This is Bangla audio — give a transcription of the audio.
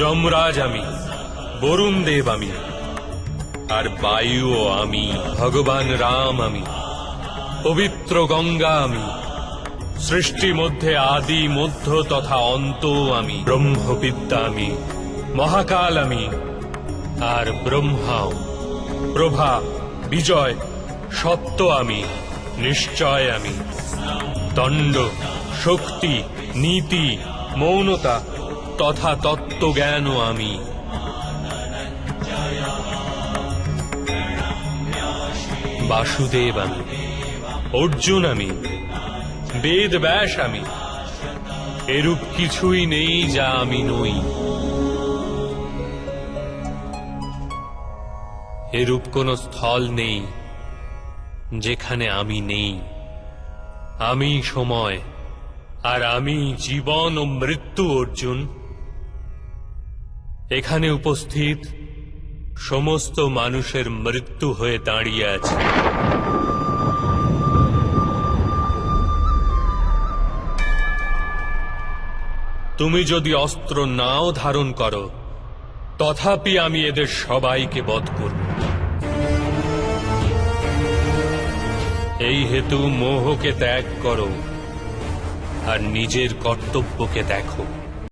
যমরাজ আমি, বরুণ দেব আমি, আর বায়ুও আমি, ভগবান রাম আমি, পবিত্র গঙ্গা আমি, সৃষ্টি মধ্যে আদি মধ্য তথা অন্ত আমি, ব্রহ্মবিদ্যা আমি, মহাকাল আমি, আর ব্রহ্মাও, প্রভা, বিজয়, সত্য আমি, নিশ্চয় আমি, দণ্ড, শক্তি, নীতি, মৌনতা তথা তত্ত্বজ্ঞানও আমি। বাসুদেব আমি, অর্জুন আমি, বেদ ব্যাস আমি, এরূপ কিছুই নেই যা আমি নই। এরূপ কোন স্থল নেই যেখানে আমি নেই। আমি সময়, আর আমি জীবন ও মৃত্যু। অর্জুন, এখানে উপস্থিত সমস্ত মানুষের মৃত্যু হয়ে দাঁড়িয়ে আছে। তুমি যদি অস্ত্র নাও ধারণ করো, তথাপি আমি এদের সবাইকে বধ করব। এই হেতু মোহকে ত্যাগ করো আর নিজের কর্তব্যকে দেখো।